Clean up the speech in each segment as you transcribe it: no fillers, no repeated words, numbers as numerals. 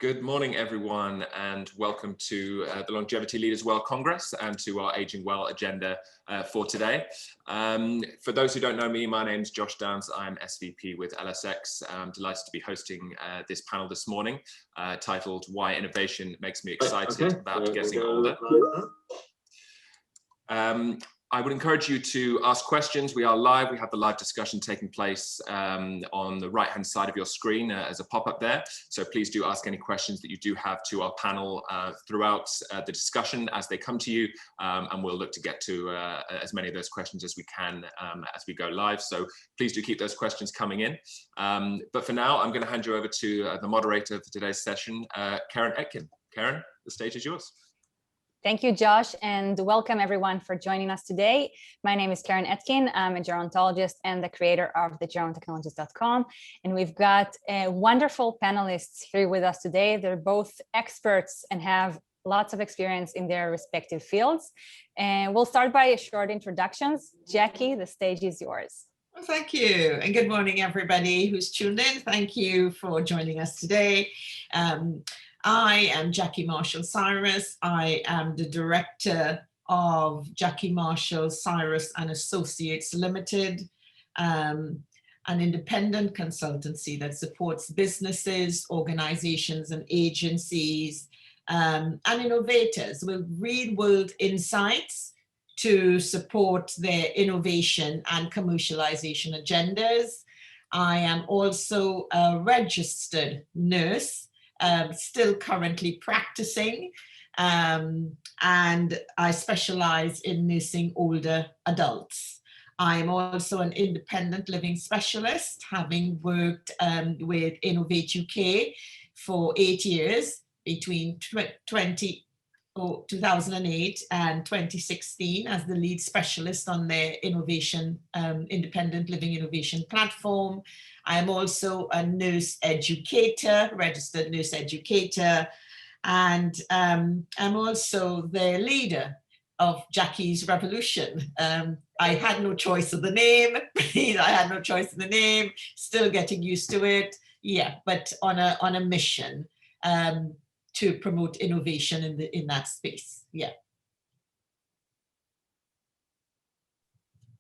Good morning, everyone, and welcome to the Longevity Leaders World Congress and to our Aging Well agenda for today. For those who don't know me, my name's Josh Downs. I'm SVP with LSX. I'm delighted to be hosting this panel this morning titled Why Innovation Makes Me Excited About Getting Older. I would encourage you to ask questions. We are live. We have the live discussion taking place on the right-hand side of your screen as a pop-up there. So please do ask any questions that you do have to our panel throughout the discussion as they come to you, and we'll look to get to as many of those questions as we can as we go live. So please do keep those questions coming in. But for now, I'm going to hand you over to the moderator for today's session, Keren Etkin. Keren, the stage is yours. Thank you, Josh, and welcome everyone for joining us today. My name is Keren Etkin. I'm a gerontologist and the creator of the Gerotechnologist.com. And we've got wonderful panelists here with us today. They're both experts and have lots of experience in their respective fields. And we'll start by a short introductions. Jackie, the stage is yours. Well, thank you. And good morning, everybody who's tuned in. Thank you for joining us today. I am Jackie Marshall-Cyrus. I am the director of Jackie Marshall-Cyrus and Associates Limited, an independent consultancy that supports businesses, organizations, and agencies and innovators with real-world insights to support their innovation and commercialization agendas. I am also a registered nurse, still currently practicing, and I specialize in nursing older adults. I am also an independent living specialist, having worked with Innovate UK for 8 years between 2008 and 2016 as the lead specialist on their innovation, independent living innovation platform. I am also a nurse educator, registered nurse educator, and I'm also the leader of Jackie's Revolution. I had no choice of the name. I had no choice of the name. Still getting used to it. Yeah, but on a mission to promote innovation in that space. Yeah.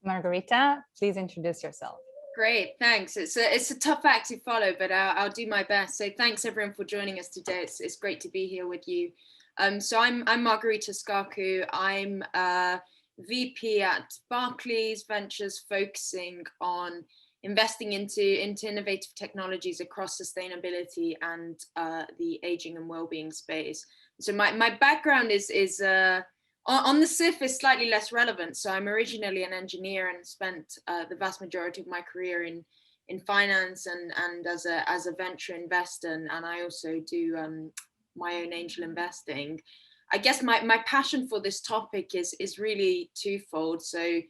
Margarita, please introduce yourself. Great, thanks. It's a tough act to follow, but I'll do my best. So thanks everyone for joining us today. It's great to be here with you. So I'm Margarita Skarkou. I'm a VP at Barclays Ventures, focusing on investing into innovative technologies across sustainability and the aging and well-being space. So my background is on the surface slightly less relevant. So I'm originally an engineer and spent the vast majority of my career in finance and as a venture investor, and I also do my own angel investing. I guess my passion for this topic is really twofold. So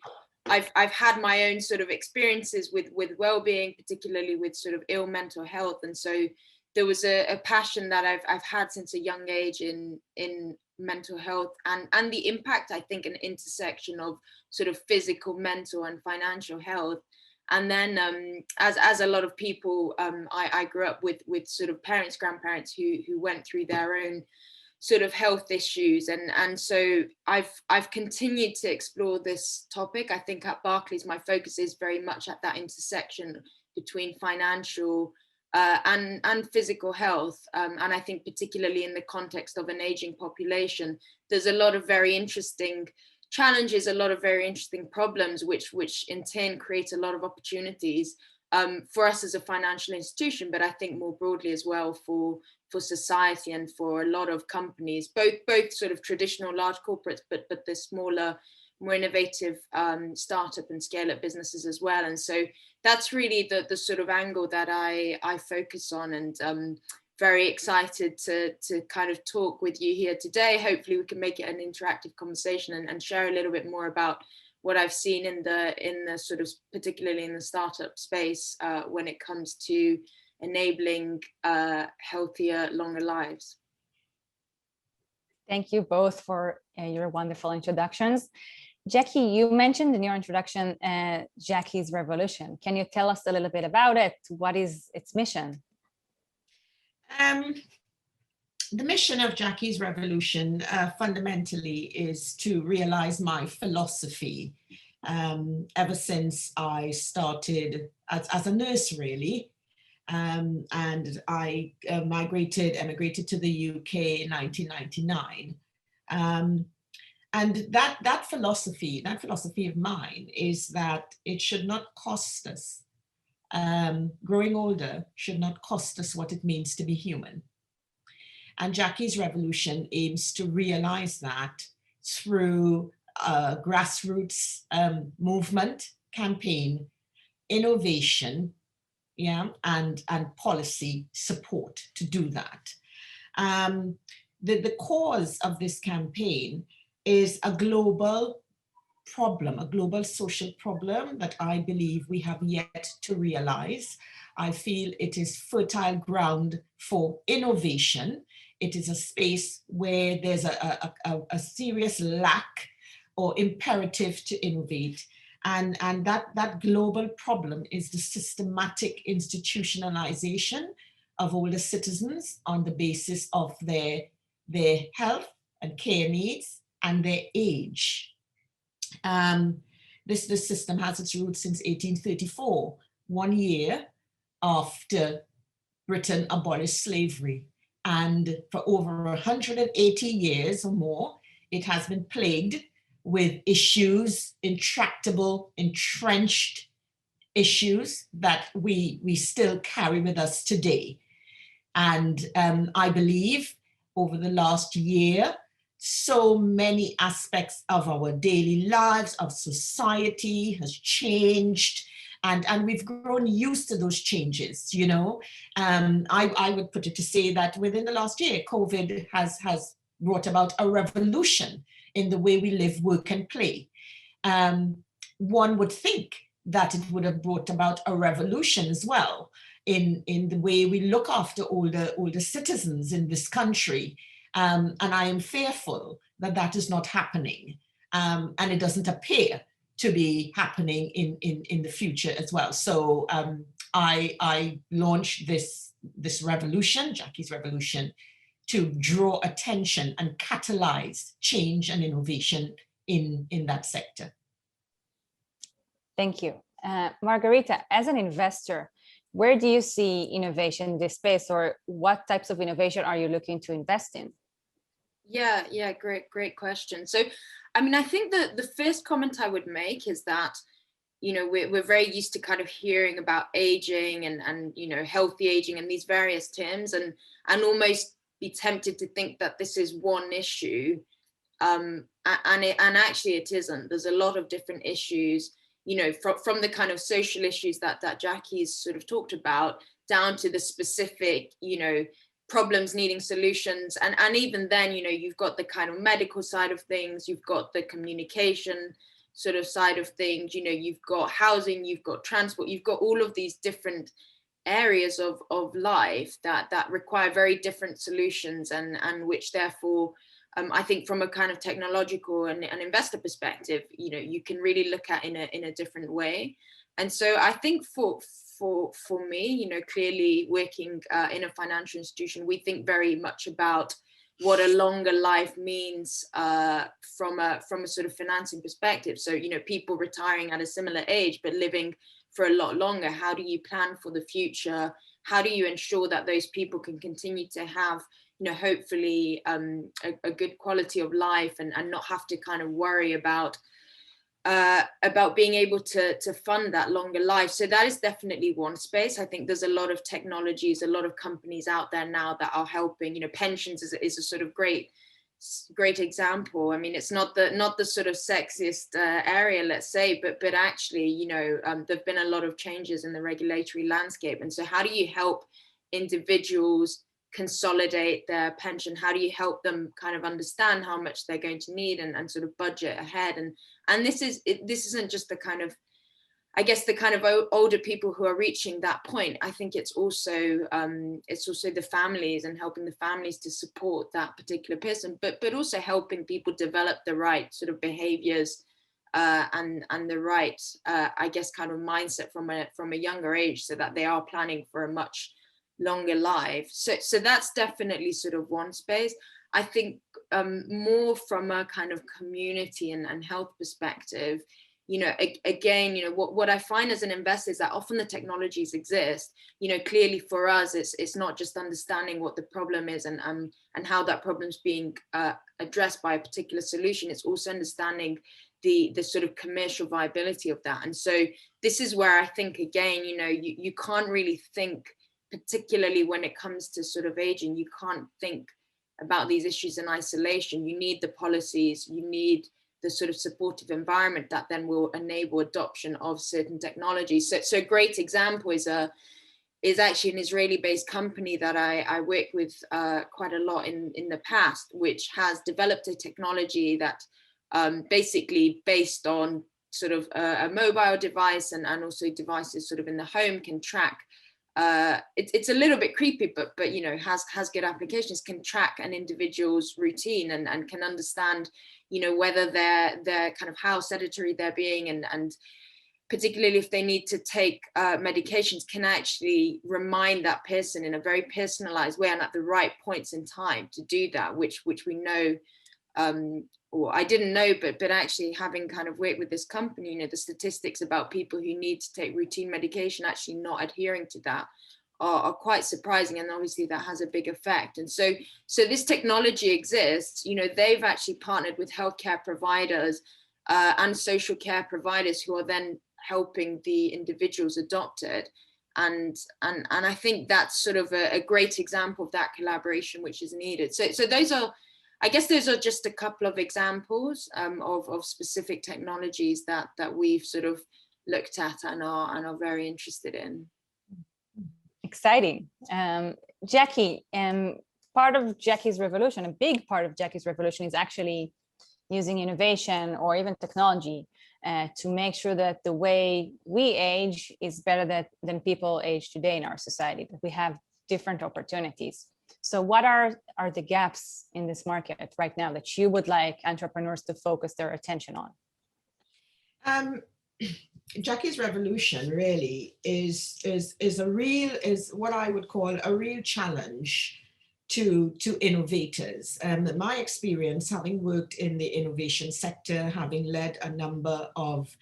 I've had my own sort of experiences with well-being, particularly with sort of ill mental health, and so there was a passion that I've had since a young age in mental health and the impact, I think, an intersection of sort of physical, mental, and financial health. And then as a lot of people, I grew up with sort of parents, grandparents who went through their own sort of health issues, and so I've continued to explore this topic. I think at Barclays my focus is very much at that intersection between financial and physical health, and I think particularly in the context of an aging population, there's a lot of very interesting challenges, a lot of very interesting problems, which in turn create a lot of opportunities for us as a financial institution, but I think more broadly as well for society and for a lot of companies, both sort of traditional large corporates, but the smaller, more innovative startup and scale-up businesses as well. And so that's really the sort of angle that I focus on, and very excited to kind of talk with you here today. Hopefully we can make it an interactive conversation and share a little bit more about what I've seen in the sort of, particularly in the startup space, when it comes to enabling healthier, longer lives. Thank you both for your wonderful introductions. Jackie, you mentioned in your introduction Jackie's Revolution. Can you tell us a little bit about it? What is its mission? the mission of Jackie's Revolution fundamentally is to realize my philosophy. Ever since I started as a nurse, really, and I emigrated to the UK in 1999. And that philosophy of mine is that it should not cost us. Growing older should not cost us what it means to be human. And Jackie's Revolution aims to realize that through a grassroots movement, campaign, innovation, yeah, and policy support to do that. The cause of this campaign is a global problem, a global social problem that I believe we have yet to realize. I feel it is fertile ground for innovation. It is a space where there's a serious lack or imperative to innovate. And that global problem is the systematic institutionalization of older citizens on the basis of their health and care needs and their age. This system has its roots since 1834, 1 year after Britain abolished slavery. And for over 180 years or more, it has been plagued with issues, intractable, entrenched issues that we still carry with us today. And I believe over the last year, so many aspects of our daily lives, of society has changed. And we've grown used to those changes, you know. I would put it to say that within the last year, COVID has brought about a revolution in the way we live, work, and play. One would think that it would have brought about a revolution as well in the way we look after older citizens in this country. And I am fearful that that is not happening. And it doesn't appear to be happening in the future as well. So I launched this revolution, Jackie's Revolution, to draw attention and catalyze change and innovation in that sector. Thank you. Margarita, as an investor, where do you see innovation in this space, or what types of innovation are you looking to invest in? Yeah, great question. So, I mean, I think that the first comment I would make is that, you know, we're very used to kind of hearing about aging and you know, healthy aging and these various terms, and almost be tempted to think that this is one issue, and actually it isn't. There's a lot of different issues, you know, from the kind of social issues that Jackie's sort of talked about, down to the specific, you know, problems needing solutions. And even then, you know, you've got the kind of medical side of things, you've got the communication sort of side of things, you know, you've got housing, you've got transport, you've got all of these different areas of life that require very different solutions, and which therefore, I think from a kind of technological and an investor perspective, you know, you can really look at in a different way. And so I think for me, you know, clearly working in a financial institution, we think very much about what a longer life means from a sort of financing perspective. So, you know, people retiring at a similar age but living for a lot longer. How do you plan for the future? How do you ensure that those people can continue to have, you know, hopefully a good quality of life, and not have to kind of worry about being able to fund that longer life? So that is definitely one space. I think there's a lot of technologies, a lot of companies out there now that are helping. You know, pensions is a sort of great example. I mean, it's not the sort of sexiest area, let's say, but actually, you know, there've been a lot of changes in the regulatory landscape. And so how do you help individuals consolidate their pension? How do you help them kind of understand how much they're going to need and sort of budget ahead? And this isn't just the kind of, I guess, the kind of older people who are reaching that point. I think it's also the families, and helping the families to support that particular person, but also helping people develop the right sort of behaviors and the right, I guess, kind of mindset from a younger age, so that they are planning for a much longer life. So that's definitely sort of one space. I think more from a kind of community and health perspective, you know, again, you know, what I find as an investor is that often the technologies exist, you know, clearly for us, it's not just understanding what the problem is and how that problem's being addressed by a particular solution. It's also understanding the sort of commercial viability of that. And so this is where I think, again, you know, you can't really think, particularly when it comes to sort of aging, you can't think about these issues in isolation. You need the policies, you need the sort of supportive environment that then will enable adoption of certain technologies. So a great example is actually an Israeli-based company that I worked with quite a lot in the past, which has developed a technology that basically based on sort of a mobile device and also devices sort of in the home can track. It's a little bit creepy, but you know, has good applications, can track an individual's routine and can understand, you know, whether they're kind of how sedentary they're being, and particularly if they need to take medications, can actually remind that person in a very personalized way and at the right points in time to do that, which we know, or I didn't know, but actually having kind of worked with this company, you know, the statistics about people who need to take routine medication actually not adhering to that are quite surprising, and obviously that has a big effect. And so this technology exists. You know, they've actually partnered with healthcare providers and social care providers who are then helping the individuals adopt it. And I think that's sort of a great example of that collaboration which is needed. So those are, I guess those are just a couple of examples of specific technologies that we've sort of looked at and are very interested in. Exciting. Jackie, part of Jackie's revolution, a big part of Jackie's revolution is actually using innovation or even technology to make sure that the way we age is better than people age today in our society, that we have different opportunities. So what are the gaps in this market right now that you would like entrepreneurs to focus their attention on? Jackie's revolution really is what I would call a real challenge to innovators. My experience, having worked in the innovation sector, having led a number of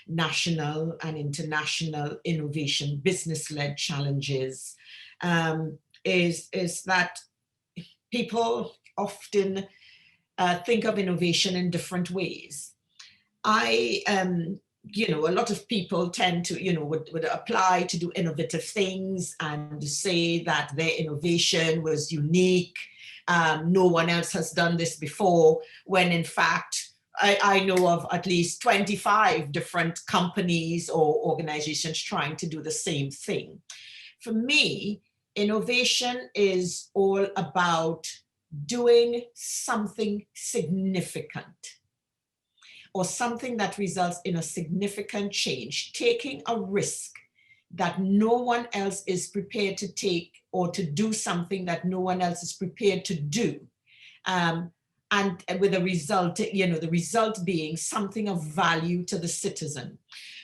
national and international innovation business-led challenges, is that people often think of innovation in different ways. You know, a lot of people tend to, you know, would apply to do innovative things and say that their innovation was unique. No one else has done this before, when in fact, I know of at least 25 different companies or organizations trying to do the same thing. For me, innovation is all about doing something significant, or something that results in a significant change, taking a risk that no one else is prepared to take, or to do something that no one else is prepared to do. And with a result, you know, the result being something of value to the citizen.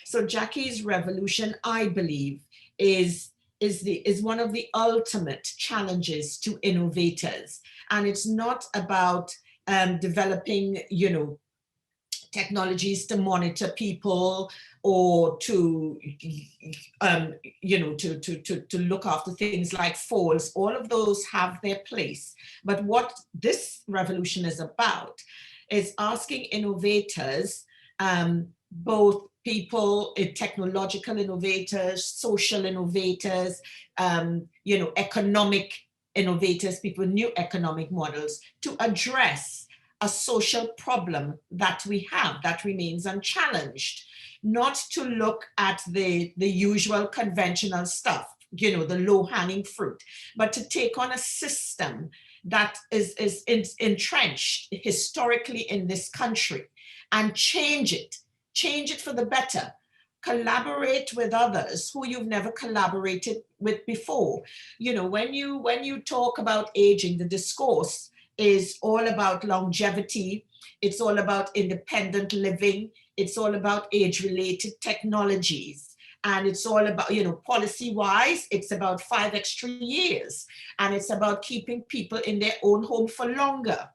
So Jackie's revolution, I believe, is one of the ultimate challenges to innovators. And it's not about developing, you know, technologies to monitor people, or to you know, to look after things like falls. All of those have their place. But what this revolution is about is asking innovators, both people, technological innovators, social innovators, you know, economic innovators, people with new economic models, to address a social problem that we have that remains unchallenged, not to look at the usual conventional stuff, you know, the low-hanging fruit, but to take on a system that is entrenched historically in this country and change it for the better. Collaborate with others who you've never collaborated with before. You know, when you talk about aging, the discourse is all about longevity. It's all about independent living. It's all about age-related technologies. And it's all about, policy-wise, it's about 5 extra years. And it's about keeping people in their own home for longer.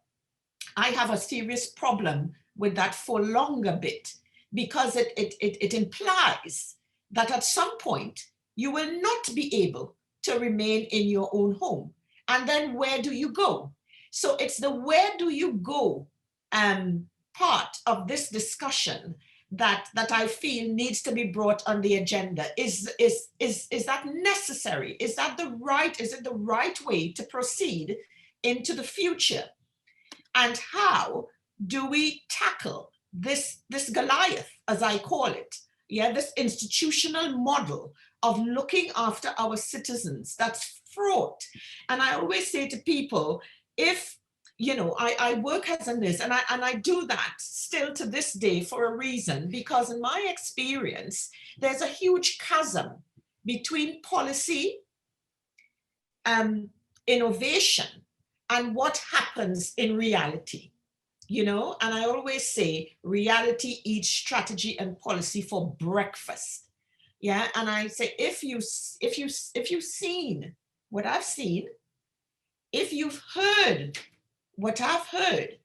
I have a serious problem with that "for longer" bit, because it implies that at some point you will not be able to remain in your own home. And then where do you go? So it's the where do you go part of this discussion that I feel needs to be brought on the agenda. Is that necessary? Is it the right way to proceed into the future? And how do we tackle this Goliath, as I call it, this institutional model of looking after our citizens that's fraught? And I always say to people, if I work as a nurse, and I do that still to this day for a reason, because in my experience, there's a huge chasm between policy, innovation, and what happens in reality. And I always say reality eats strategy and policy for breakfast. And I say, if you've seen what I've seen, if you've heard what I've heard,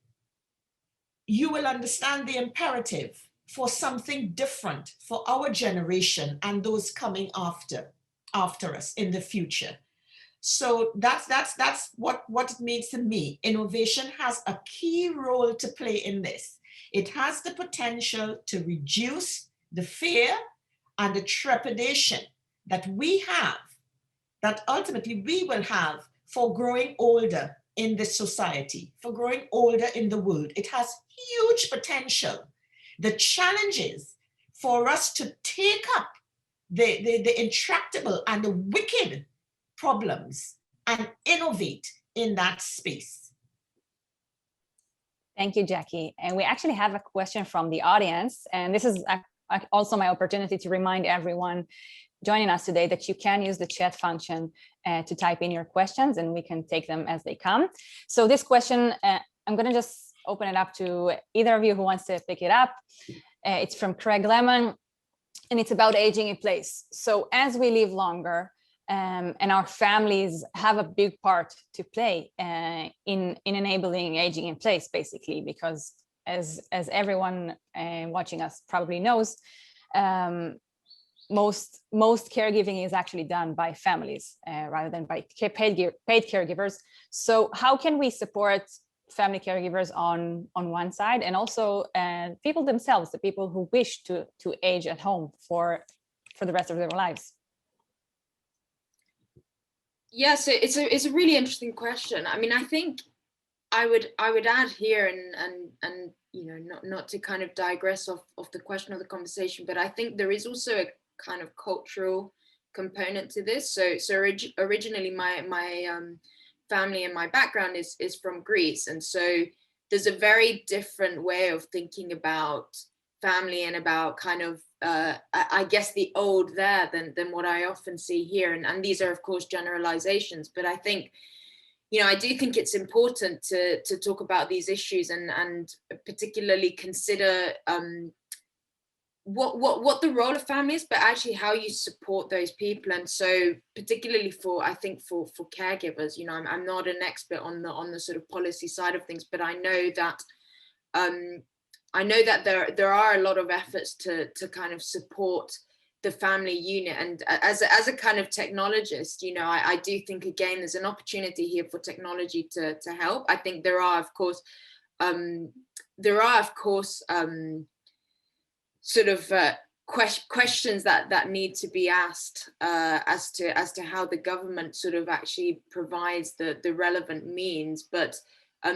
you will understand the imperative for something different for our generation and those coming after us in the future. So that's what it means to me. Innovation has a key role to play in this. It has the potential to reduce the fear and the trepidation that we have, that ultimately we will have for growing older in this society, for growing older in the world. It has huge potential. The challenge is for us to take up the intractable and the wicked problems and innovate in that space. Thank you, Jackie. And we actually have a question from the audience. And this is also my opportunity to remind everyone joining us today that you can use the chat function to type in your questions, and we can take them as they come. So this question, I'm going to just open it up to either of you who wants to pick it up. It's from Craig Lemon, and it's about aging in place. So as we live longer, and our families have a big part to play in enabling aging in place, basically, because as everyone watching us probably knows, most caregiving is actually done by families rather than by paid caregivers. So how can we support family caregivers on one side, and also people themselves, the people who wish to age at home for the rest of their lives? Yeah, so it's a really interesting question. I mean, I think I would add here, and not to kind of digress off the question of the conversation, but I think there is also a kind of cultural component to this. So originally my family and my background is from Greece, and so there's a very different way of thinking about family and about kind of I guess the old there than what I often see here, and these are of course generalizations, but I think I do think it's important to talk about these issues and particularly consider what the role of family is, but actually how you support those people. And so particularly for caregivers, I'm not an expert on the sort of policy side of things, but I know that there are a lot of efforts to kind of support the family unit. And as a kind of technologist, I do think, again, there's an opportunity here for technology to help. I think there are of course sort of questions that need to be asked as to how the government sort of actually provides the relevant means. But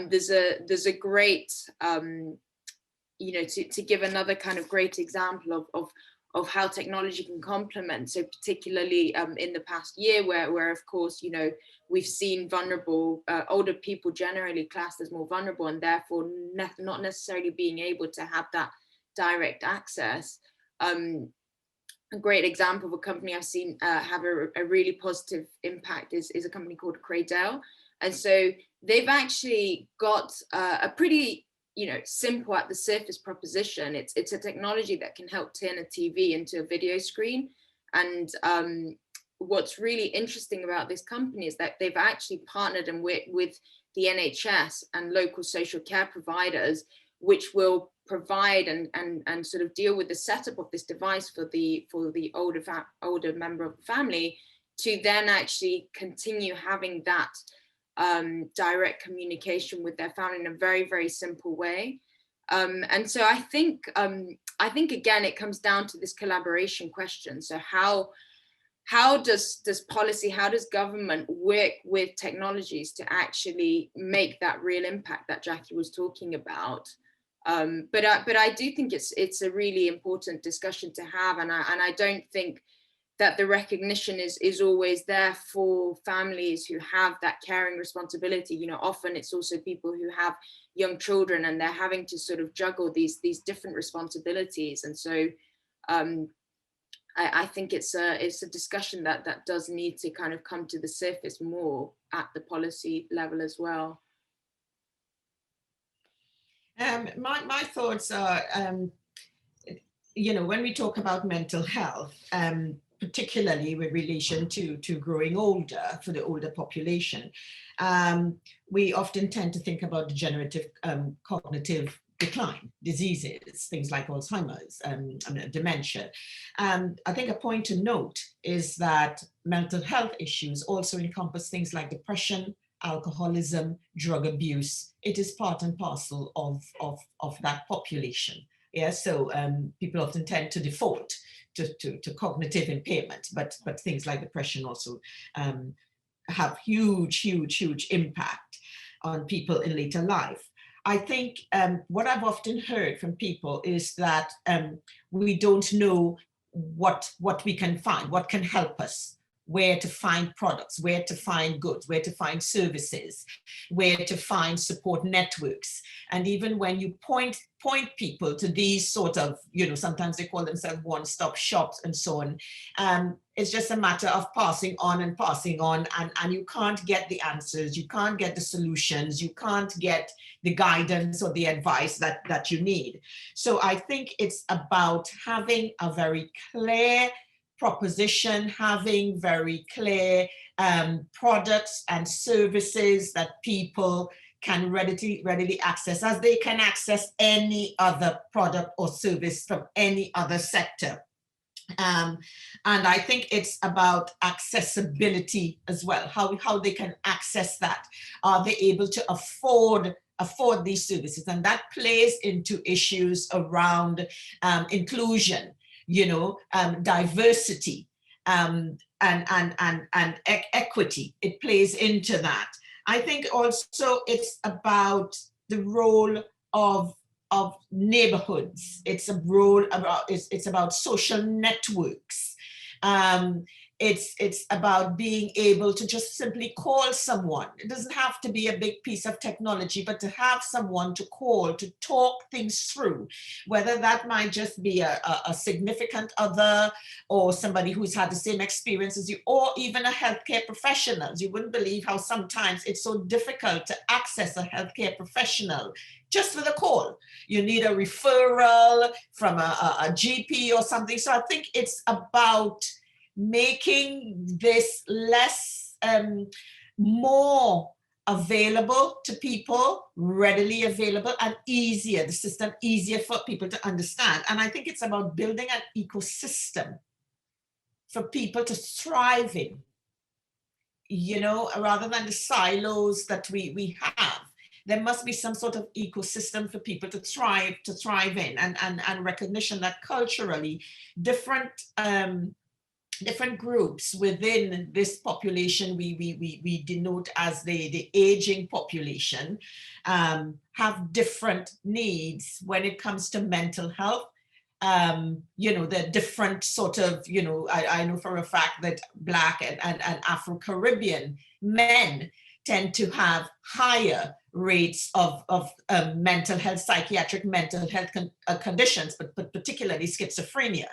there's a great to give another kind of great example of how technology can complement. So particularly in the past year, where of course we've seen vulnerable older people generally classed as more vulnerable, and therefore not necessarily being able to have that direct access. A great example of a company I've seen have a really positive impact is a company called Cradell. And so they've actually got a pretty simple at the surface proposition. It's a technology that can help turn a TV into a video screen. And what's really interesting about this company is that they've actually partnered with the NHS and local social care providers, which will provide and sort of deal with the setup of this device for the older member of the family, to then actually continue having that direct communication with their family in a very, very simple way. And so I think again, it comes down to this collaboration question. So how does policy, how does government work with technologies to actually make that real impact that Jackie was talking about? But I do think it's a really important discussion to have, and I don't think that the recognition is always there for families who have that caring responsibility. You know, often it's also people who have young children and they're having to sort of juggle these different responsibilities. And so I think it's a discussion that does need to kind of come to the surface more at the policy level as well. My thoughts are, you know, when we talk about mental health, particularly with relation to growing older, for the older population, we often tend to think about degenerative cognitive decline, diseases, things like Alzheimer's, dementia. I think a point to note is that mental health issues also encompass things like depression, alcoholism, drug abuse. It is part and parcel of that population. Yeah, so people often tend to default to cognitive impairment, but things like depression also have huge impact on people in later life. I think what I've often heard from people is that we don't know what we can find, what can help us, where to find products, where to find goods, where to find services, where to find support networks. And even when you point people to these sort of, you know, sometimes they call themselves one-stop shops and so on, it's just a matter of passing on, and you can't get the answers, you can't get the solutions, you can't get the guidance or the advice that you need. So I think it's about having a very clear proposition, having very clear products and services that people can readily access, as they can access any other product or service from any other sector. And I think it's about accessibility as well, how they can access that. Are they able to afford these services? And that plays into issues around inclusion, you know, diversity, and equity. It plays into that. I think also it's about the role of neighborhoods. It's about social networks. It's about being able to just simply call someone. It doesn't have to be a big piece of technology, but to have someone to call, to talk things through, whether that might just be a significant other, or somebody who's had the same experience as you, or even a healthcare professional. You wouldn't believe how sometimes it's so difficult to access a healthcare professional just with a call. You need a referral from a GP or something. So I think it's about making this more available to people, readily available, and easier, the system easier for people to understand. And I think it's about building an ecosystem for people to thrive in, you know, rather than the silos that we have. There must be some sort of ecosystem for people to thrive in, and recognition that culturally different groups within this population we denote as the aging population, have different needs when it comes to mental health. You know, the different sort of, you know, I know for a fact that Black and Afro-Caribbean men tend to have higher rates of mental health, psychiatric mental health conditions, but particularly schizophrenia.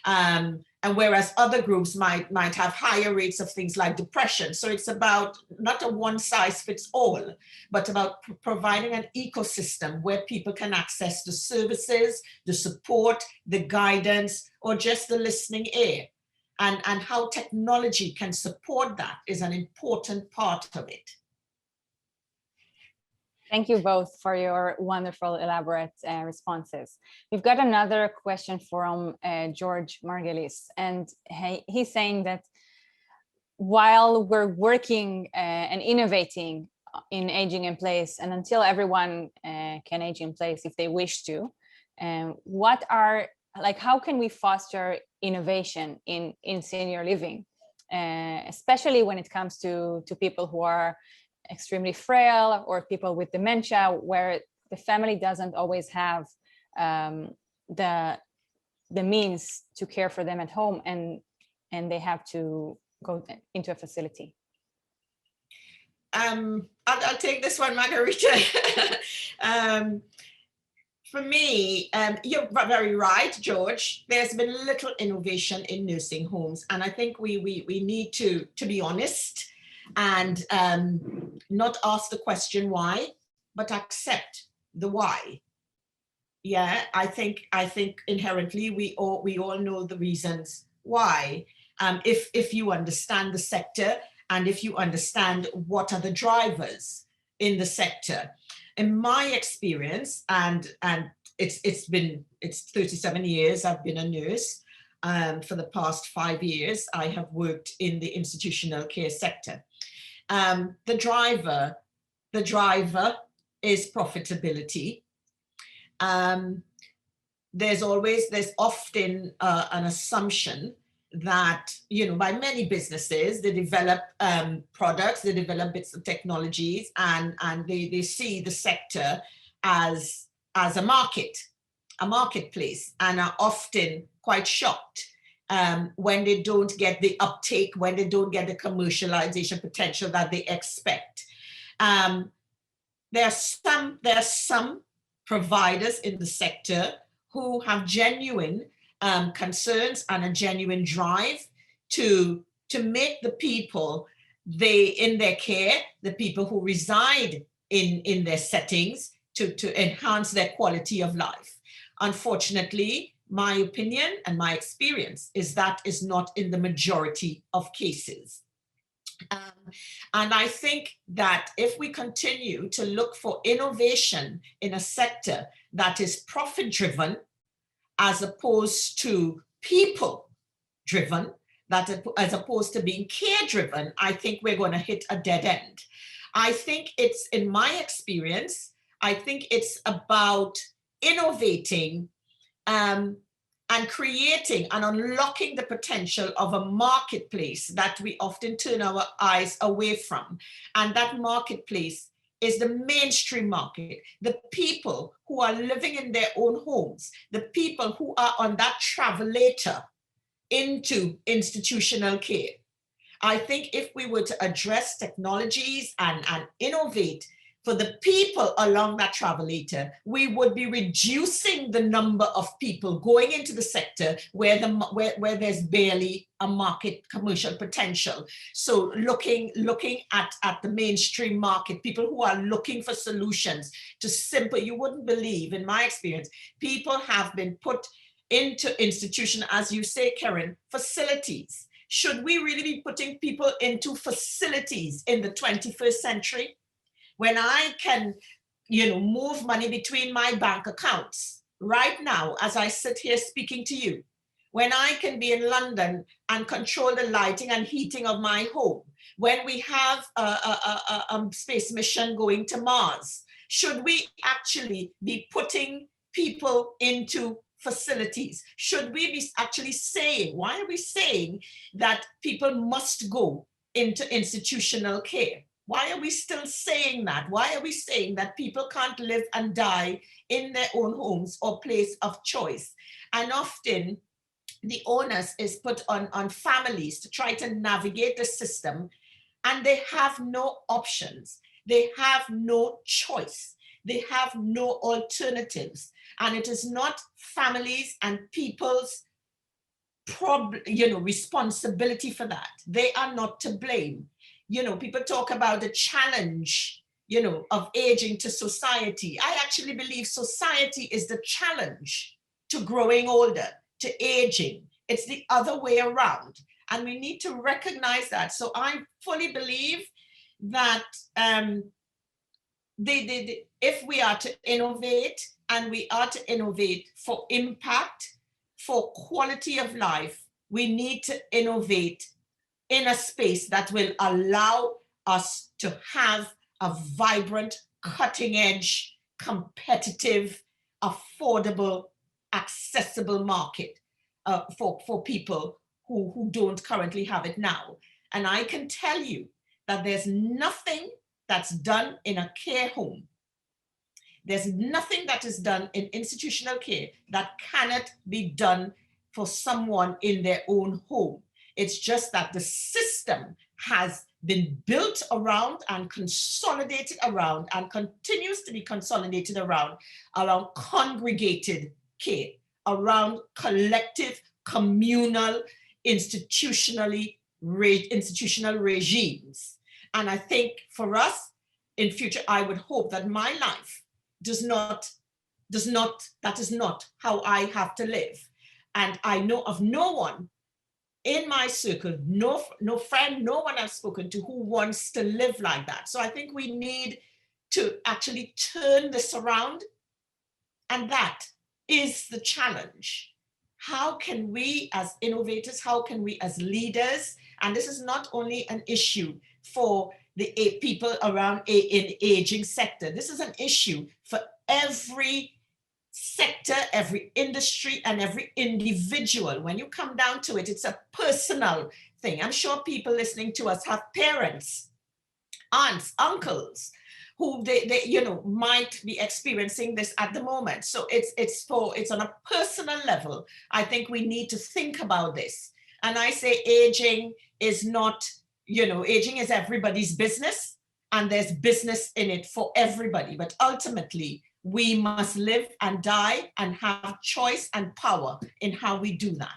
And whereas other groups might have higher rates of things like depression. So it's about not a one size fits all, but about providing an ecosystem where people can access the services, the support, the guidance, or just the listening ear. and how technology can support that is an important part of it. Thank you both for your wonderful, elaborate responses. We've got another question from George Margulis, and he's saying that while we're working and innovating in aging in place, and until everyone can age in place if they wish to, how can we foster innovation in senior living, especially when it comes to people who are extremely frail or people with dementia, where the family doesn't always have the means to care for them at home, and they have to go into a facility? I'll take this one, Margarita. For me, you're very right, George. There's been little innovation in nursing homes, and I think we need to be honest and not ask the question why, but accept the why. Yeah, I think inherently we all know the reasons why. If you understand the sector and if you understand what are the drivers in the sector. In my experience, and it's 37 years I've been a nurse. For the past 5 years, I have worked in the institutional care sector. The driver is profitability. There's often an assumption that, by many businesses, they develop products, they develop bits of technologies, and they see the sector as a marketplace, and are often quite shocked when they don't get the uptake, when they don't get the commercialization potential that they expect. There are some providers in the sector who have genuine concerns and a genuine drive to make the people in their care, the people who reside in their settings, to enhance their quality of life. Unfortunately, my opinion and my experience is that is not in the majority of cases. And I think that if we continue to look for innovation in a sector that is profit-driven, as opposed to people-driven, as opposed to being care-driven, I think we're going to hit a dead end. I think it's, in my experience, I think it's about innovating and creating and unlocking the potential of a marketplace that we often turn our eyes away from. And that marketplace is the mainstream market, the people who are living in their own homes, the people who are on that travelator into institutional care. I think if we were to address technologies and innovate for the people along that travelator, we would be reducing the number of people going into the sector where there's barely a market commercial potential. So looking at the mainstream market, people who are looking for solutions to simple, you wouldn't believe, in my experience, people have been put into institution, as you say, Keren, facilities. Should we really be putting people into facilities in the 21st century? When I can, move money between my bank accounts right now, as I sit here speaking to you, when I can be in London and control the lighting and heating of my home, when we have a space mission going to Mars, should we actually be putting people into facilities? Should we be actually saying, why are we saying that people must go into institutional care? Why are we still saying that? Why are we saying that people can't live and die in their own homes or place of choice? And often the onus is put on families to try to navigate the system, and they have no options. They have no choice. They have no alternatives. And it is not families and people's responsibility for that. They are not to blame. People talk about the challenge, of aging to society. I actually believe society is the challenge to growing older, to aging. It's the other way around. And we need to recognize that. So I fully believe that if we are to innovate, and we are to innovate for impact, for quality of life, we need to innovate in a space that will allow us to have a vibrant, cutting edge, competitive, affordable, accessible market for people who don't currently have it now. And I can tell you that there's nothing that's done in a care home. There's nothing that is done in institutional care that cannot be done for someone in their own home. It's just that the system has been built around and consolidated around and continues to be consolidated around congregated care, around collective, communal, institutional regimes. And I think for us in future, I would hope that my life that is not how I have to live. And I know of no one in my circle, no friend, no one I've spoken to who wants to live like that. So I think we need to actually turn this around. And that is the challenge. How can we as innovators, how can we as leaders, and this is not only an issue for the people around in aging sector, this is an issue for every sector, every industry, and every individual. When you come down to it, it's a personal thing. I'm sure people listening to us have parents, aunts, uncles, who they might be experiencing this at the moment. So it's on a personal level. I think we need to think about this. And I say aging is not, aging is everybody's business, and there's business in it for everybody. But ultimately, we must live and die and have choice and power in how we do that.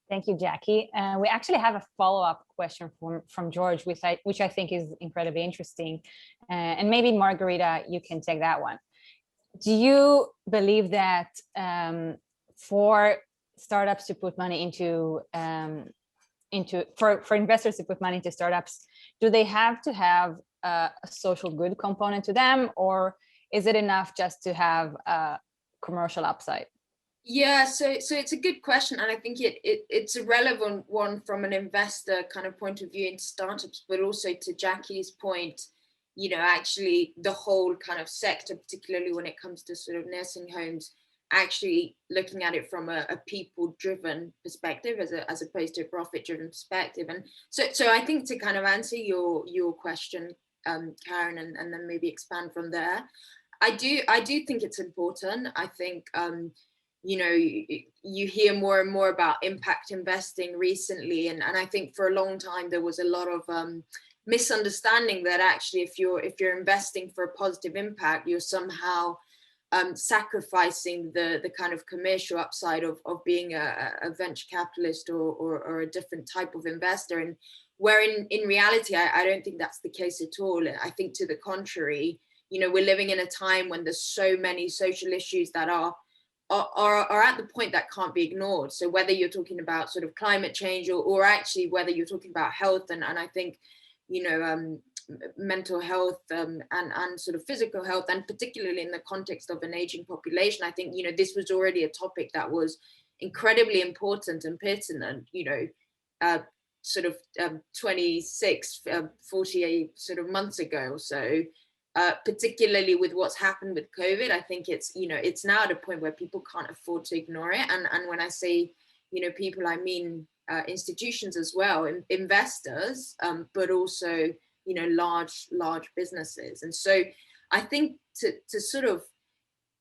Thank you, Jackie. We actually have a follow-up question from George, which I think is incredibly interesting. And maybe Margarita, you can take that one. Do you believe that for startups to put money for investors to put money into startups, do they have to have a social good component to them, or is it enough just to have a commercial upside? Yeah, so it's a good question, and I think it's a relevant one from an investor kind of point of view in startups, but also to Jackie's point, actually the whole kind of sector, particularly when it comes to sort of nursing homes, actually looking at it from a people-driven perspective as opposed to a profit-driven perspective. And so I think to kind of answer your question, Karen, and then maybe expand from there, I do think it's important. I think you hear more and more about impact investing recently, and I think for a long time there was a lot of misunderstanding that actually if you're investing for a positive impact, you're somehow sacrificing the kind of commercial upside of being a venture capitalist or a different type of investor. And where in reality, I don't think that's the case at all. I think to the contrary, we're living in a time when there's so many social issues that are at the point that can't be ignored. So whether you're talking about sort of climate change or actually whether you're talking about health, and I think, mental health and sort of physical health, and particularly in the context of an aging population, I think, this was already a topic that was incredibly important and pertinent, sort of 26, 48 sort of months ago or so. Particularly with what's happened with COVID, I think it's now at a point where people can't afford to ignore it. And when I say, people, I mean institutions as well, investors, but also, large businesses. And so I think to sort of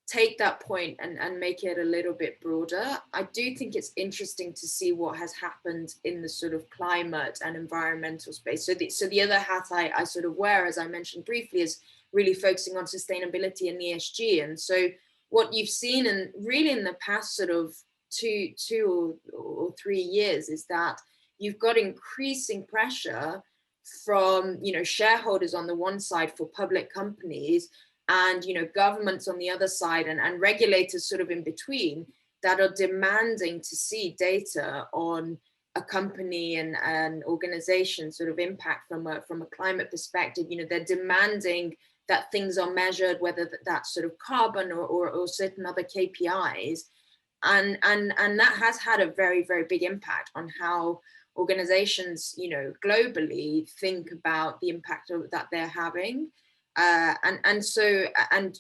take that point and make it a little bit broader, I do think it's interesting to see what has happened in the sort of climate and environmental space. So the other hat I sort of wear, as I mentioned briefly, is really focusing on sustainability and ESG. And so what you've seen, and really in the past sort of two or 3 years, is that you've got increasing pressure from shareholders on the one side for public companies and, you know, governments on the other side, and regulators sort of in between, that are demanding to see data on a company and an organization sort of impact from a climate perspective. You know, they're demanding that things are measured, whether that's sort of carbon or certain other KPIs. And that has had a very, very big impact on how organizations, you know, globally think about the impact that they're having. So,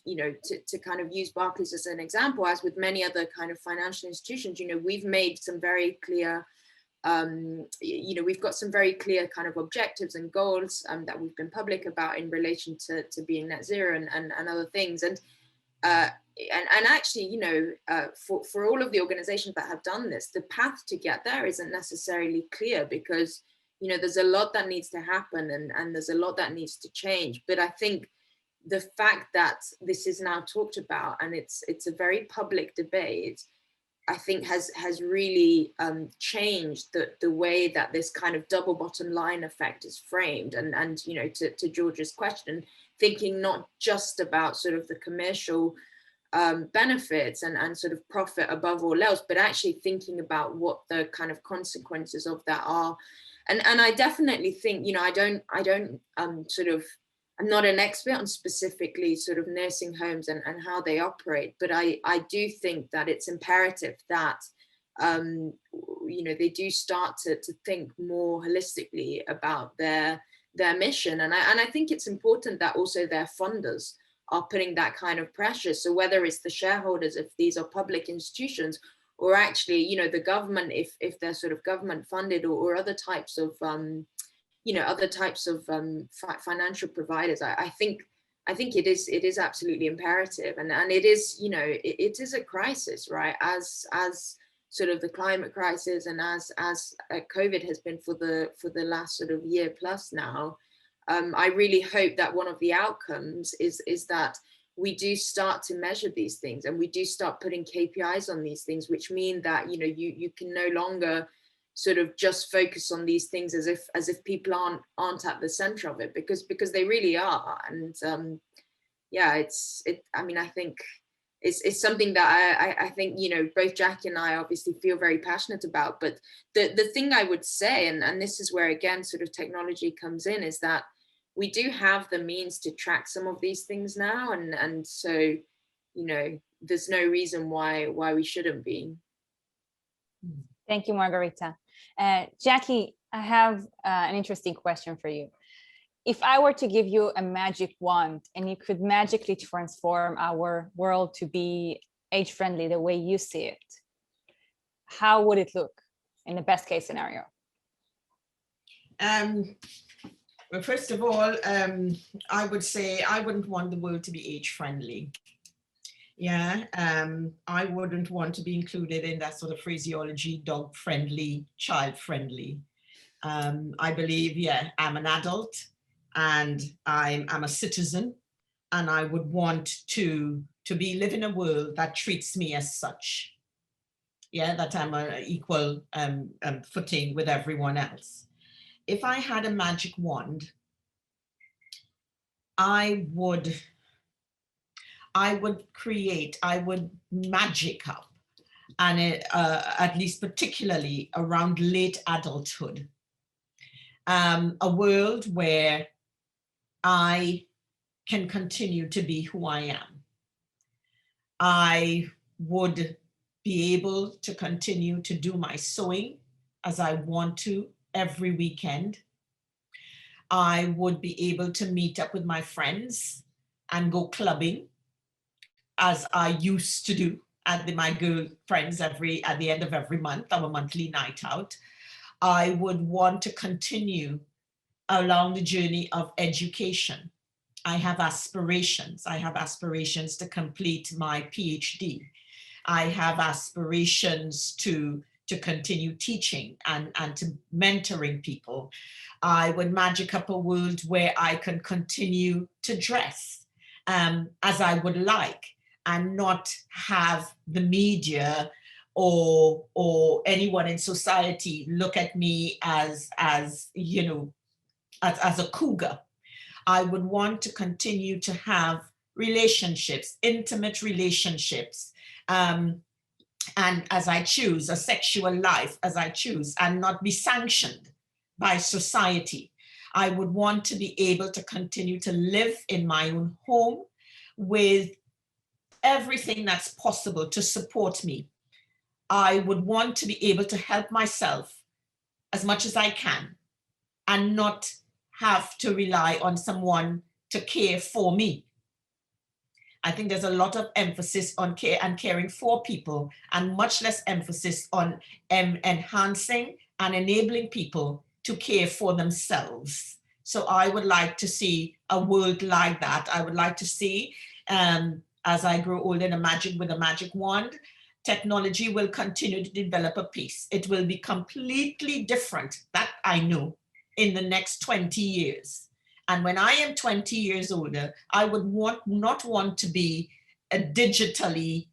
you know, to kind of use Barclays as an example, as with many other kind of financial institutions, you know, we've made some very clear, you know, we've got some very clear kind of objectives and goals that we've been public about in relation to being net zero and other things. And actually, you know, for all of the organizations that have done this, the path to get there isn't necessarily clear, because, you know, there's a lot that needs to happen and there's a lot that needs to change. But I think the fact that this is now talked about and it's a very public debate, I think has really changed the way that this kind of double bottom line effect is framed. And you know, to George's question, thinking not just about sort of the commercial benefits and sort of profit above all else, but actually thinking about what the kind of consequences of that are. And I definitely think, you know, I don't I'm not an expert on specifically sort of nursing homes and how they operate, but I do think that it's imperative that, you know, they do start to think more holistically about their mission. And I think it's important that also their funders are putting that kind of pressure. So whether it's the shareholders, if these are public institutions, or actually, you know, the government, if they're sort of government funded, or other types of, you know, other types of financial providers, I think it is absolutely imperative, and it is, you know, it is a crisis, right? As sort of the climate crisis, and as COVID has been for the last sort of year plus now. I really hope that one of the outcomes is that we do start to measure these things, and we do start putting KPIs on these things, which mean that, you know, you can no longer sort of just focus on these things as if people aren't at the center of it, because they really are. And yeah, I mean, I think it's something that I think, you know, both Jackie and I obviously feel very passionate about. But the thing I would say, and this is where again sort of technology comes in, is that we do have the means to track some of these things now, and so, you know, there's no reason why we shouldn't be. Thank you, Margarita. Jackie, I have an interesting question for you. If I were to give you a magic wand and you could magically transform our world to be age-friendly the way you see it, how would it look in the best case scenario? Well, first of all, I would say I wouldn't want the world to be age-friendly. Yeah, I wouldn't want to be included in that sort of phraseology, dog-friendly, child-friendly. I believe, yeah, I'm an adult and I'm a citizen, and I would want to live in a world that treats me as such. Yeah, that I'm on equal footing with everyone else. If I had a magic wand, I would magic up, and at least particularly around late adulthood, a world where I can continue to be who I am. I would be able to continue to do my sewing as I want to every weekend. I would be able to meet up with my friends and go clubbing as I used to do at my girlfriends at the end of every month, our monthly night out. I would want to continue along the journey of education. I have aspirations. I have aspirations to complete my PhD. I have aspirations to continue teaching and to mentoring people. I would magic up a world where I can continue to dress as I would like, and not have the media or anyone in society look at me as you know, as a cougar. I would want to continue to have relationships, intimate relationships, and as I choose, a sexual life as I choose, and not be sanctioned by society. I would want to be able to continue to live in my own home with everything that's possible to support me. I would want to be able to help myself as much as I can and not have to rely on someone to care for me. I think there's a lot of emphasis on care and caring for people, and much less emphasis on enhancing and enabling people to care for themselves. So I would like to see a world like that. I would like to see, as I grow older, with a magic wand, technology will continue to develop a pace. It will be completely different, that I know, in the next 20 years. And when I am 20 years older, I would not want to be digitally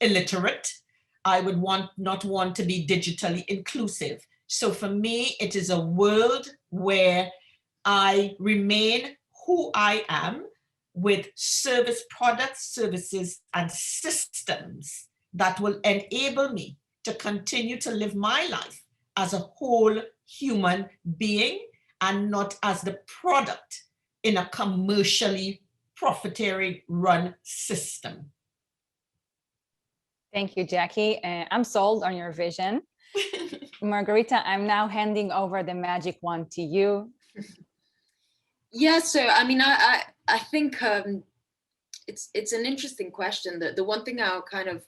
illiterate. I would not want to be digitally inclusive. So for me, it is a world where I remain who I am, with service products, services, and systems that will enable me to continue to live my life as a whole human being, and not as the product in a commercially profiteering run system. Thank you, Jackie. I'm sold on your vision. Margarita, I'm now handing over the magic wand to you. Yeah, so I mean, I think it's an interesting question. That the one thing I'll kind of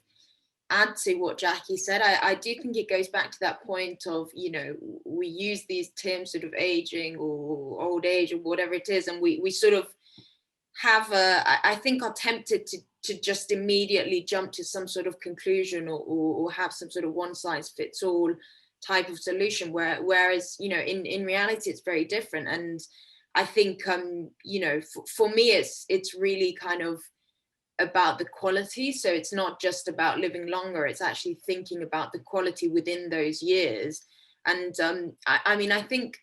add to what Jackie said, I do think it goes back to that point of, you know, we use these terms sort of aging or old age or whatever it is, and we sort of have I think are tempted to just immediately jump to some sort of conclusion or have some sort of one size fits all type of solution, whereas, you know, in reality it's very different. And I think you know, for me it's really kind of about the quality. So it's not just about living longer, it's actually thinking about the quality within those years. And I mean, I think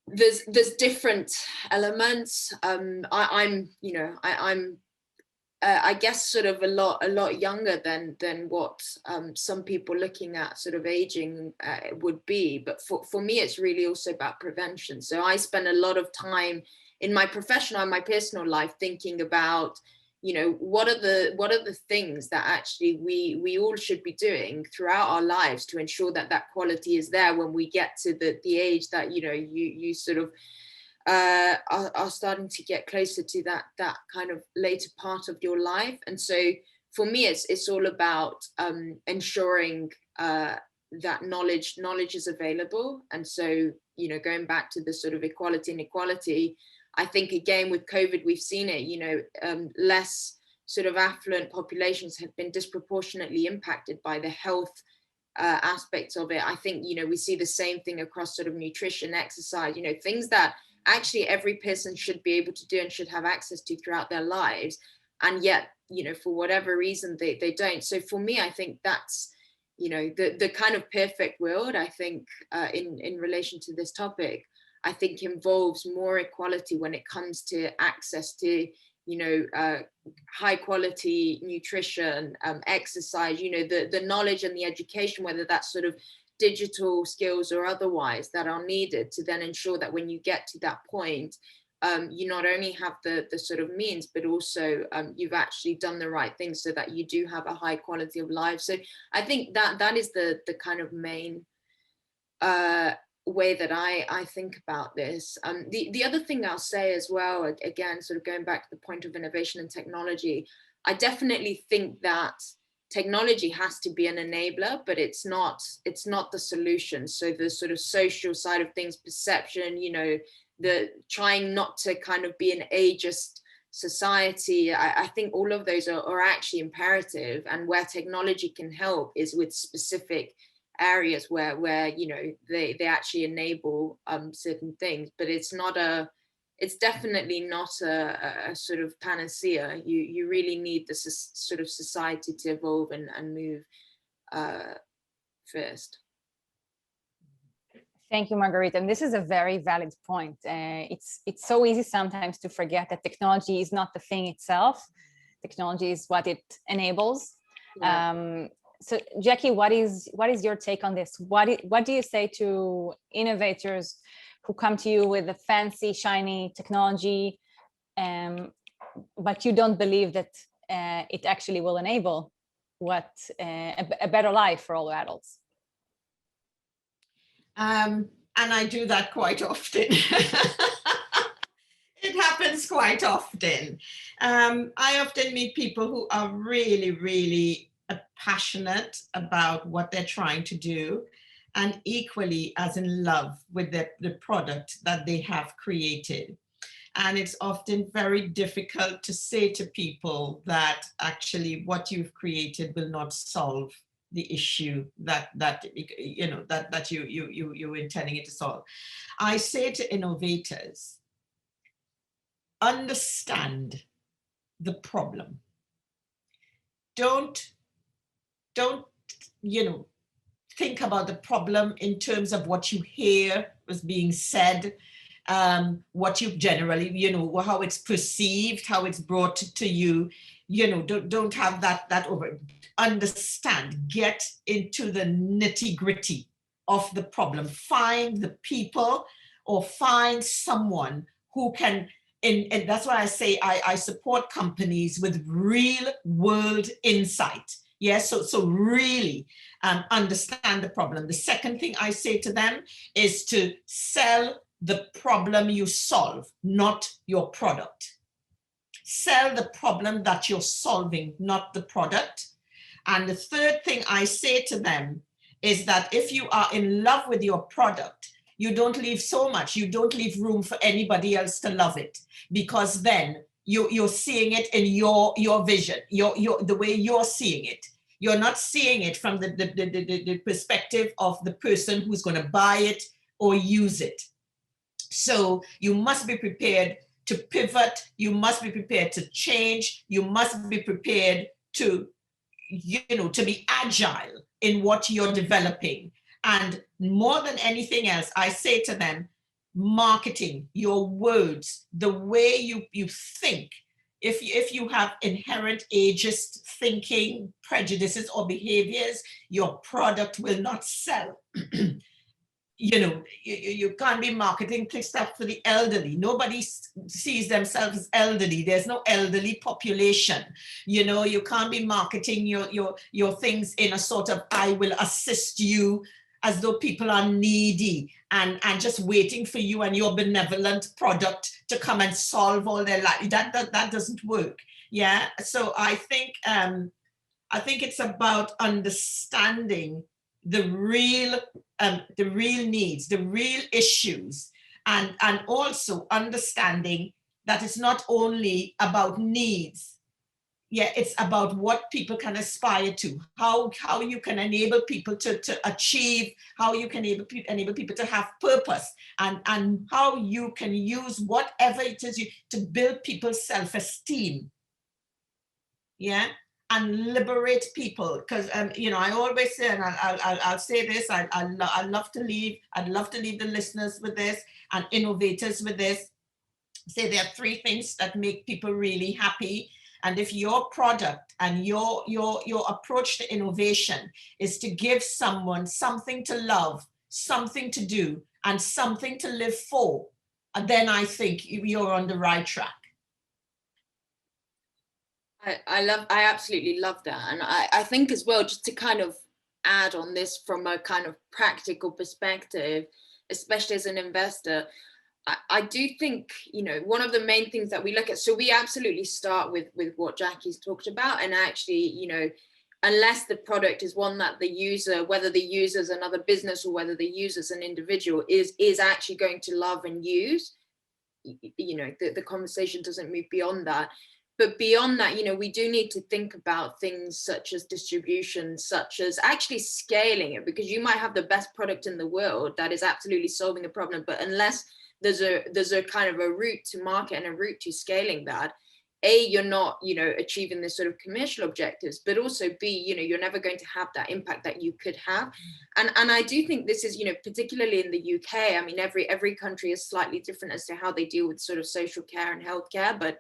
there's different elements. I'm you know, I'm I guess sort of a lot younger than what some people looking at sort of aging would be. But for me, it's really also about prevention. So I spend a lot of time in my professional and my personal life thinking about, you know, what are the things that actually we all should be doing throughout our lives to ensure that that quality is there when we get to the age that, you know, you sort of are starting to get closer to that kind of later part of your life. And so for me, it's all about ensuring that knowledge is available. And so, you know, going back to the sort of equality and inequality, I think again with COVID we've seen it, you know, less sort of affluent populations have been disproportionately impacted by the health aspects of it. I think, you know, we see the same thing across sort of nutrition, exercise, you know, things that actually every person should be able to do and should have access to throughout their lives, and yet, you know, for whatever reason they don't. So for me, I think that's, you know, the kind of perfect world, I think, in relation to this topic, I think involves more equality when it comes to access to, you know, high quality nutrition, exercise, you know, the knowledge and the education, whether that's sort of digital skills or otherwise, that are needed to then ensure that when you get to that point, you not only have the sort of means, but also you've actually done the right thing so that you do have a high quality of life. So I think that is the kind of main way that I think about this. The other thing I'll say as well, again, sort of going back to the point of innovation and technology, I definitely think that technology has to be an enabler, but it's not the solution. So the sort of social side of things, perception, you know, the trying not to kind of be an ageist society, I think all of those are actually imperative. And where technology can help is with specific areas where you know they actually enable certain things, but it's definitely not a sort of panacea. You really need this sort of society to evolve and move first. Thank you, Margarita. And this is a very valid point. It's so easy sometimes to forget that technology is not the thing itself. Technology is what it enables. Yeah. So Jackie, what is your take on this? What do you say to innovators who come to you with a fancy, shiny technology, but you don't believe that it actually will enable a better life for all adults? And I do that quite often. It happens quite often. I often meet people who are really, really passionate about what they're trying to do, and equally as in love with the product that they have created. And it's often very difficult to say to people that actually what you've created will not solve the issue that you're intending it to solve. I say to innovators, understand the problem. Don't think about the problem in terms of what you hear was being said, what you generally, how it's perceived, how it's brought to you. Don't have that over. Understand, get into the nitty-gritty of the problem. Find the people or find someone who can, and that's why I say I support companies with real world insight. Yes, so really understand the problem. The second thing I say to them is to sell the problem you solve, not your product. Sell the problem that you're solving, not the product. And the third thing I say to them is that if you are in love with your product, you don't leave room for anybody else to love it, because then you're seeing it in your vision, the way you're seeing it. You're not seeing it from the perspective of the person who's going to buy it or use it. So you must be prepared to pivot. You must be prepared to change. You must be prepared to be agile in what you're developing. And more than anything else, I say to them, marketing, your words, the way you think. If you have inherent ageist thinking, prejudices, or behaviors, your product will not sell. You can't be marketing stuff for the elderly. Nobody sees themselves as elderly. There's no elderly population. You can't be marketing your things in a sort of, I will assist you, as though people are needy and just waiting for you and your benevolent product to come and solve all their life. That doesn't work. Yeah. So I think it's about understanding the real needs, the real issues, and also understanding that it's not only about needs. Yeah, it's about what people can aspire to, how you can enable people to achieve, how you can enable people to have purpose, and how you can use whatever it is to build people's self-esteem. Yeah. And liberate people, because I always say, and I'll say this, I'd love to leave the listeners with this and innovators with this. Say there are 3 things that make people really happy. And if your product and your approach to innovation is to give someone something to love, something to do, and something to live for, then I think you're on the right track. I absolutely love that. And I think as well, just to kind of add on this from a kind of practical perspective, especially as an investor, I do think, one of the main things that we look at, so we absolutely start with what Jackie's talked about. And actually, unless the product is one that the user, whether the user is another business or whether the user is an individual, is actually going to love and use, the conversation doesn't move beyond that. But beyond that, we do need to think about things such as distribution, such as actually scaling it, because you might have the best product in the world that is absolutely solving the problem, but unless there's a kind of a route to market and a route to scaling that, A, you're not, achieving this sort of commercial objectives, but also B, you're never going to have that impact that you could have. And I do think this is, particularly in the UK, I mean, every country is slightly different as to how they deal with sort of social care and healthcare. But,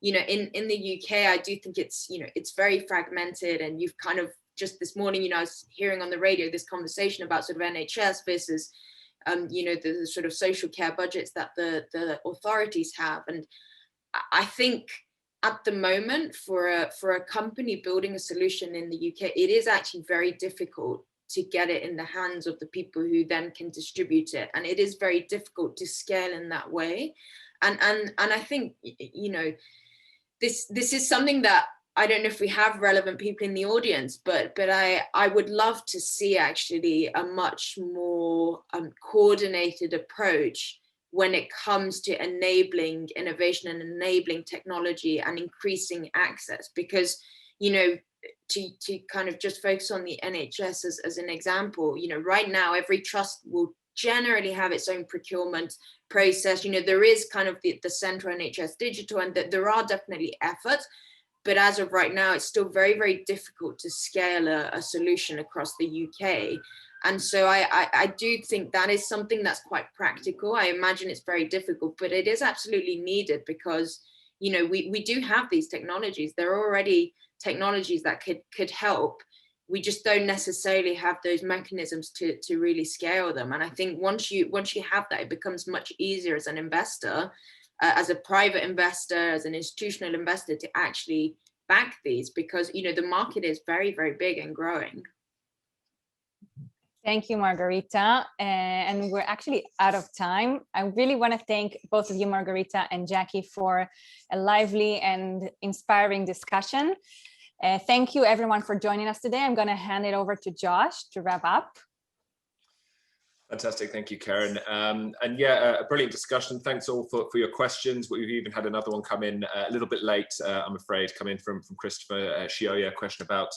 in the UK, I do think it's very fragmented. And you've kind of just this morning, I was hearing on the radio this conversation about sort of NHS versus, the sort of social care budgets that the authorities have. And I think at the moment for a company building a solution in the UK, it is actually very difficult to get it in the hands of the people who then can distribute it. And it is very difficult to scale in that way. And I think, this is something that I don't know if we have relevant people in the audience, but I would love to see actually a much more coordinated approach when it comes to enabling innovation and enabling technology and increasing access. Because, to kind of just focus on the NHS as an example, right now, every trust will generally have its own procurement process. There is kind of the central NHS digital, and that there are definitely efforts. But as of right now, it's still very, very difficult to scale a solution across the UK. And so I do think that is something that's quite practical. I imagine it's very difficult, but it is absolutely needed because, we do have these technologies. There are already technologies that could help. We just don't necessarily have those mechanisms to really scale them. And I think once you have that, it becomes much easier as an investor, as a private investor, as an institutional investor, to actually back these, because the market is very, very big and growing. Thank you, Margarita. And we're actually out of time. I really want to thank both of you, Margarita and Jackie, for a lively and inspiring discussion. Thank you, everyone, for joining us today. I'm going to hand it over to Josh to wrap up. Fantastic. Thank you, Keren. And yeah, a brilliant discussion. Thanks all for your questions. We've even had another one come in a little bit late, I'm afraid, come in from Christopher Shioya, a question about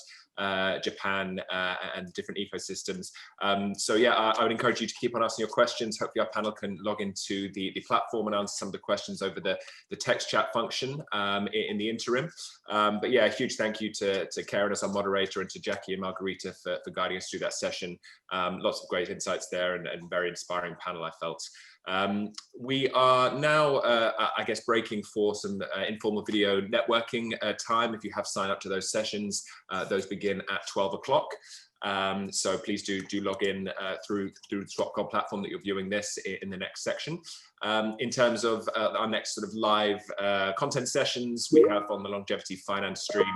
Japan and different ecosystems. So yeah, I would encourage you to keep on asking your questions. Hopefully our panel can log into the platform and answer some of the questions over the text chat function in the interim. But yeah, a huge thank you to Keren as our moderator, and to Jackie and Margarita for guiding us through that session. Lots of great insights there, and very inspiring panel, I felt. We are now, I guess, breaking for some informal video networking time. If you have signed up to those sessions, those begin at 12 o'clock. So please do log in through the Swapcom platform that you're viewing this in the next section. In terms of our next sort of live content sessions, we have on the longevity finance stream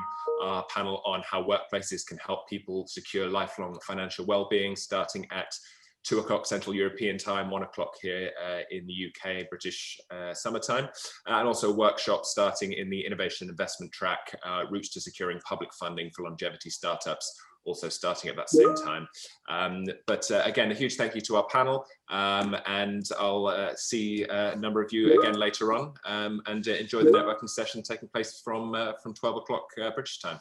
our panel on how workplaces can help people secure lifelong financial well-being, starting at 2 o'clock Central European time, 1 o'clock here in the UK, British summertime, and also workshops starting in the innovation and investment track, routes to securing public funding for longevity startups, also starting at that same time. But again, a huge thank you to our panel, and I'll see a number of you again later on, and enjoy the networking session taking place from 12 o'clock British time.